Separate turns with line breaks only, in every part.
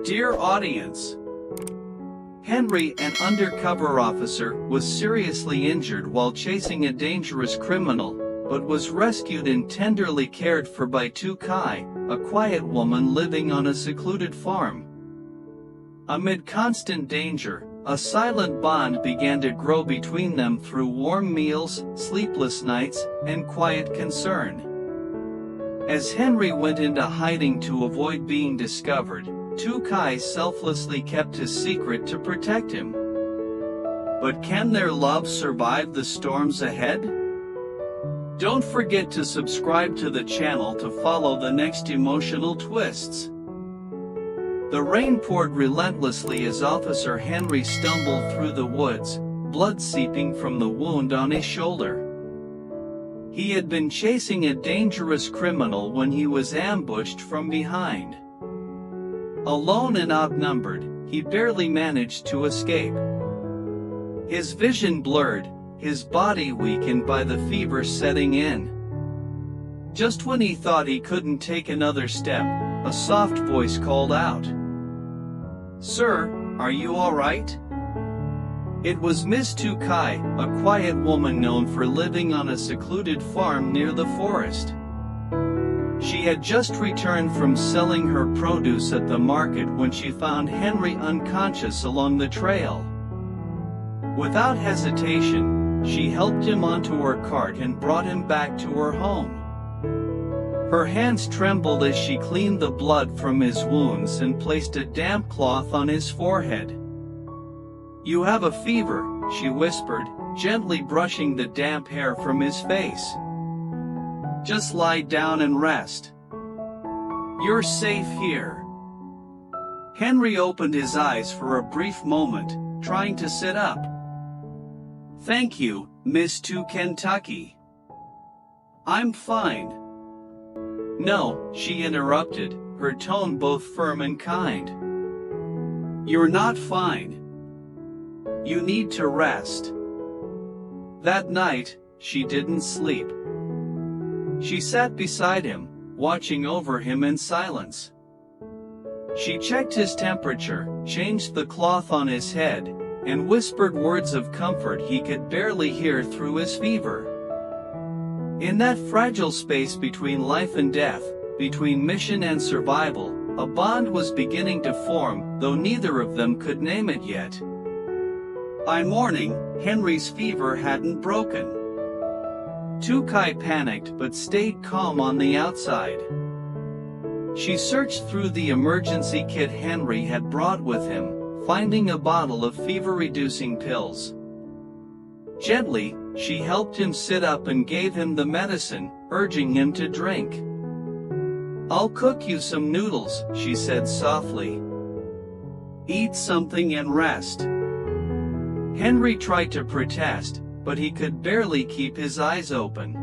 Dear audience, Henry, an undercover officer, was seriously injured while chasing a dangerous criminal, but was rescued and tenderly cared for by Lytuca, a quiet woman living on a secluded farm. Amid constant danger, a silent bond began to grow between them through warm meals, sleepless nights, and quiet concern. As Henry went into hiding to avoid being discovered, Lytuca selflessly kept his secret to protect him. But can their love survive the storms ahead? Don't forget to subscribe to the channel to follow the next emotional twists. The rain poured relentlessly as Officer Henry stumbled through the woods, blood seeping from the wound on his shoulder. He had been chasing a dangerous criminal when he was ambushed from behind. Alone and outnumbered, he barely managed to escape. His vision blurred, his body weakened by the fever setting in. Just when he thought he couldn't take another step, a soft voice called out, "Sir, are you all right?" It was Miss Lytuca, a quiet woman known for living on a secluded farm near the forest. She had just returned from selling her produce at the market when she found Henry unconscious along the trail. Without hesitation, she helped him onto her cart and brought him back to her home. Her hands trembled as she cleaned the blood from his wounds and placed a damp cloth on his forehead. "You have a fever," she whispered, gently brushing the damp hair from his face. "Just lie down and rest. You're safe here." Henry opened his eyes for a brief moment, trying to sit up. "Thank you, Miss Lytuca. I'm fine." "No," she interrupted, her tone both firm and kind. "You're not fine. You need to rest." That night, she didn't sleep. She sat beside him, watching over him in silence. She checked his temperature, changed the cloth on his head, and whispered words of comfort he could barely hear through his fever. In that fragile space between life and death, between mission and survival, a bond was beginning to form, though neither of them could name it yet. By morning, Henry's fever hadn't broken. Lytuca panicked but stayed calm on the outside. She searched through the emergency kit Henry had brought with him, finding a bottle of fever-reducing pills. Gently, she helped him sit up and gave him the medicine, urging him to drink. "I'll cook you some noodles," she said softly. "Eat something and rest." Henry tried to protest, but he could barely keep his eyes open.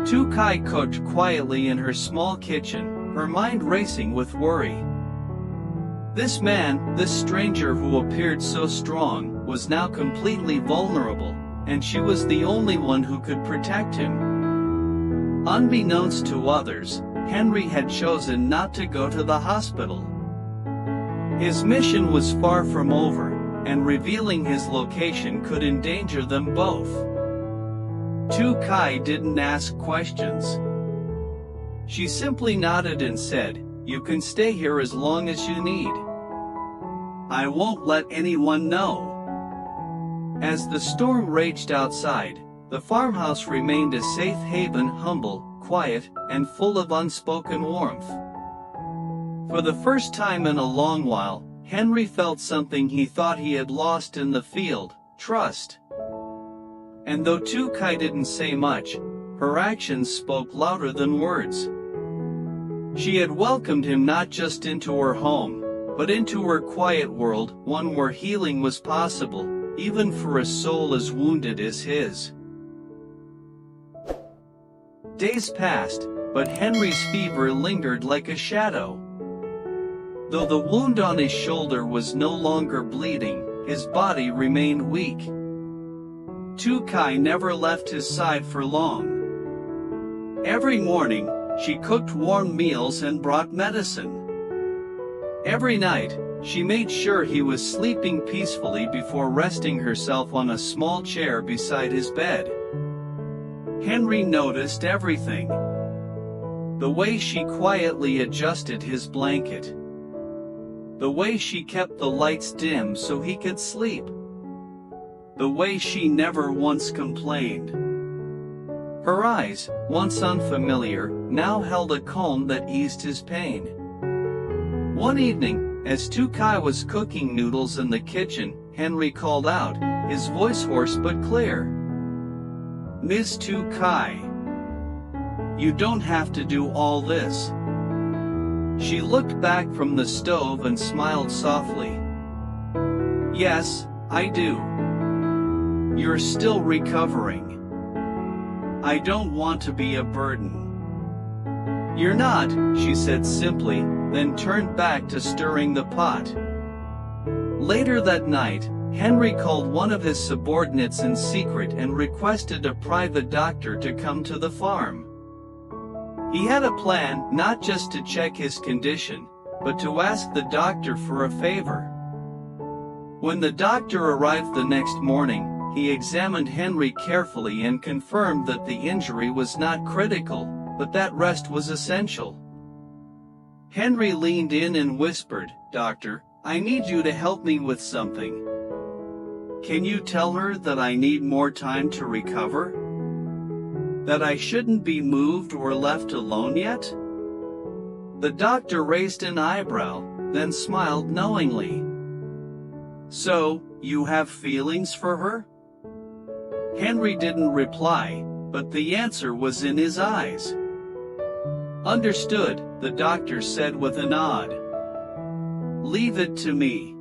Lytuca cooked quietly in her small kitchen, her mind racing with worry. This man, this stranger who appeared so strong, was now completely vulnerable, and she was the only one who could protect him. Unbeknownst to others, Henry had chosen not to go to the hospital. His mission was far from over, and revealing his location could endanger them both. Lytuca didn't ask questions. She simply nodded and said, "You can stay here as long as you need. I won't let anyone know." As the storm raged outside, the farmhouse remained a safe haven, humble, quiet, and full of unspoken warmth. For the first time in a long while, Henry felt something he thought he had lost in the field: trust. And though Lytuca didn't say much, her actions spoke louder than words. She had welcomed him not just into her home, but into her quiet world, one where healing was possible, even for a soul as wounded as his. Days passed, but Henry's fever lingered like a shadow. Though the wound on his shoulder was no longer bleeding, his body remained weak. Lytuca never left his side for long. Every morning, she cooked warm meals and brought medicine. Every night, she made sure he was sleeping peacefully before resting herself on a small chair beside his bed. Henry noticed everything. The way she quietly adjusted his blanket. The way she kept the lights dim so he could sleep. The way she never once complained. Her eyes, once unfamiliar, now held a calm that eased his pain. One evening, as Tukai was cooking noodles in the kitchen, Henry called out, his voice hoarse but clear. "Miss Tukai, you don't have to do all this." She looked back from the stove and smiled softly. "Yes, I do. You're still recovering. I don't want to be a burden." "You're not," she said simply, then turned back to stirring the pot. Later that night, Henry called one of his subordinates in secret and requested a private doctor to come to the farm. He had a plan not just to check his condition, but to ask the doctor for a favor. When the doctor arrived the next morning, he examined Henry carefully and confirmed that the injury was not critical, but that rest was essential. Henry leaned in and whispered, "Doctor, I need you to help me with something. Can you tell her that I need more time to recover? That I shouldn't be moved or left alone yet?" The doctor raised an eyebrow, then smiled knowingly. "So, you have feelings for her?" Henry didn't reply, but the answer was in his eyes. "Understood," the doctor said with a nod. "Leave it to me."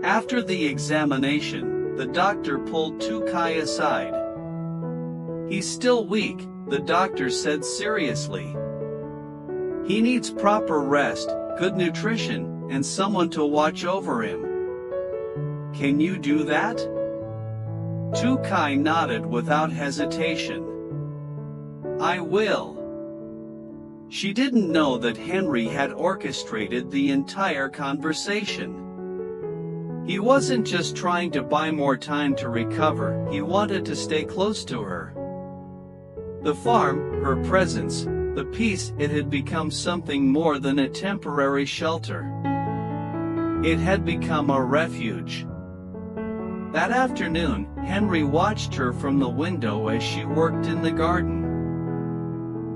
After the examination, the doctor pulled Tukai aside. "He's still weak," the doctor said seriously. "He needs proper rest, good nutrition, and someone to watch over him. Can you do that?" Tukai nodded without hesitation. "I will." She didn't know that Henry had orchestrated the entire conversation. He wasn't just trying to buy more time to recover, he wanted to stay close to her. The farm, her presence, the peace, it had become something more than a temporary shelter. It had become a refuge. That afternoon, Henry watched her from the window as she worked in the garden.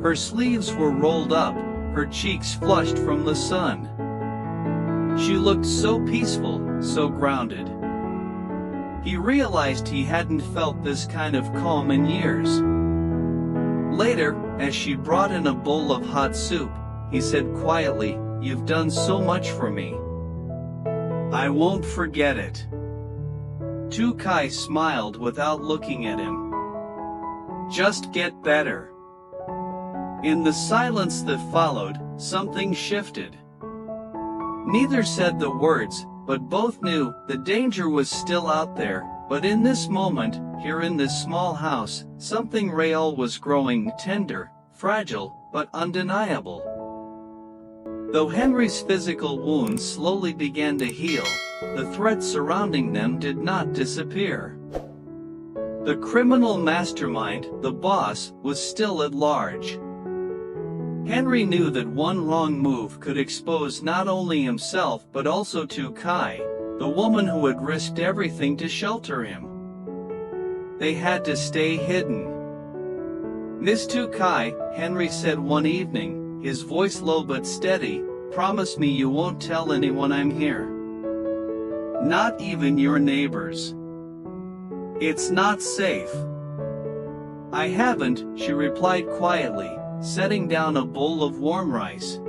Her sleeves were rolled up, her cheeks flushed from the sun. She looked so peaceful, so grounded. He realized he hadn't felt this kind of calm in years. Later, as she brought in a bowl of hot soup, he said quietly, "You've done so much for me. I won't forget it." Tukai smiled without looking at him. "Just get better." In the silence that followed, something shifted. Neither said the words, but both knew the danger was still out there, but in this moment, here in this small house, something real was growing, tender, fragile, but undeniable. Though Henry's physical wounds slowly began to heal, the threat surrounding them did not disappear. The criminal mastermind, the boss, was still at large. Henry knew that one wrong move could expose not only himself but also Tukai, the woman who had risked everything to shelter him. They had to stay hidden. "Miss Tukai," Henry said one evening, his voice low but steady, "promise me you won't tell anyone I'm here. Not even your neighbors. It's not safe." "I haven't," she replied quietly, setting down a bowl of warm rice.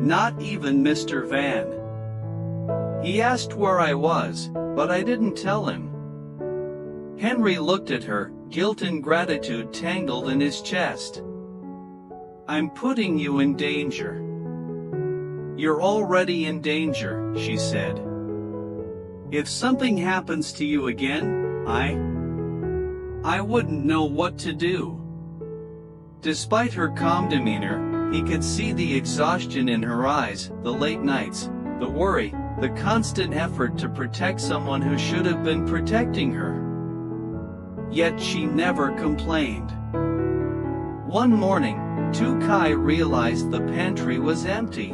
"Not even Mr. Van. He asked where I was, but I didn't tell him." Henry looked at her, guilt and gratitude tangled in his chest. "I'm putting you in danger." "You're already in danger," she said. "If something happens to you again, I wouldn't know what to do." Despite her calm demeanor, He could see the exhaustion in her eyes, the late nights, the worry, the constant effort to protect someone who should have been protecting her. Yet she never complained. One morning, Tukai realized the pantry was empty.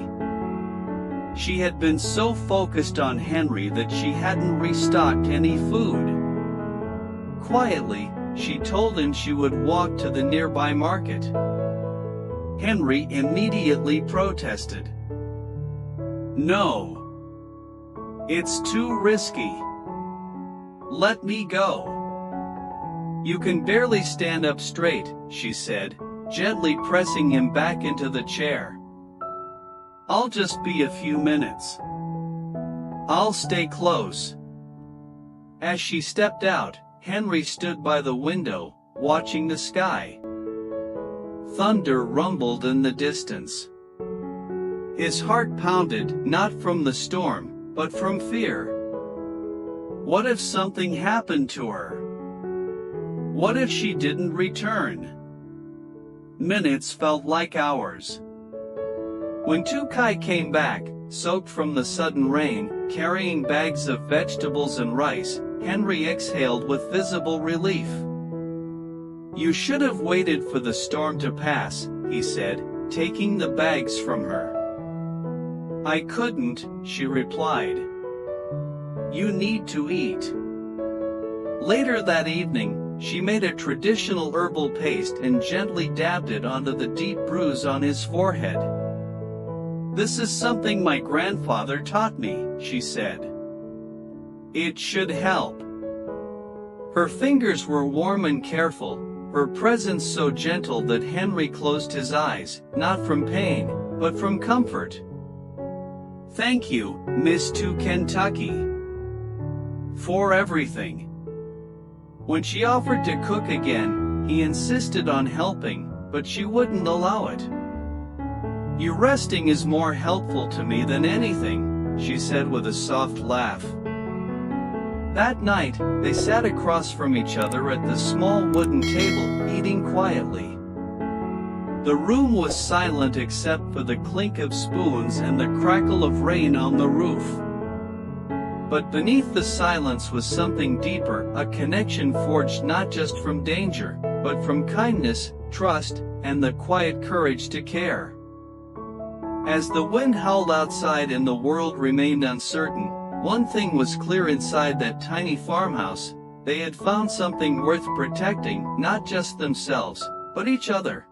She had been so focused on Henry that she hadn't restocked any food. Quietly, she told him she would walk to the nearby market. Henry immediately protested. "No. It's too risky. Let me go." "You can barely stand up straight," she said, gently pressing him back into the chair. "I'll just be a few minutes. I'll stay close." As she stepped out, Henry stood by the window, watching the sky. Thunder rumbled in the distance. His heart pounded, not from the storm, but from fear. What if something happened to her? What if she didn't return? Minutes felt like hours. When Tukai came back, soaked from the sudden rain, carrying bags of vegetables and rice, Henry exhaled with visible relief. "You should have waited for the storm to pass," he said, taking the bags from her. "I couldn't," she replied. "You need to eat." Later that evening, she made a traditional herbal paste and gently dabbed it onto the deep bruise on his forehead. "This is something my grandfather taught me," she said. "It should help." Her fingers were warm and careful, her presence so gentle that Henry closed his eyes, not from pain, but from comfort. "Thank you, Miss Kentucky, for everything." When she offered to cook again, he insisted on helping, but she wouldn't allow it. "You resting is more helpful to me than anything," she said with a soft laugh. That night, they sat across from each other at the small wooden table, eating quietly. The room was silent except for the clink of spoons and the crackle of rain on the roof. But beneath the silence was something deeper, a connection forged not just from danger, but from kindness, trust, and the quiet courage to care. As the wind howled outside and the world remained uncertain, one thing was clear inside that tiny farmhouse: they had found something worth protecting, not just themselves, but each other.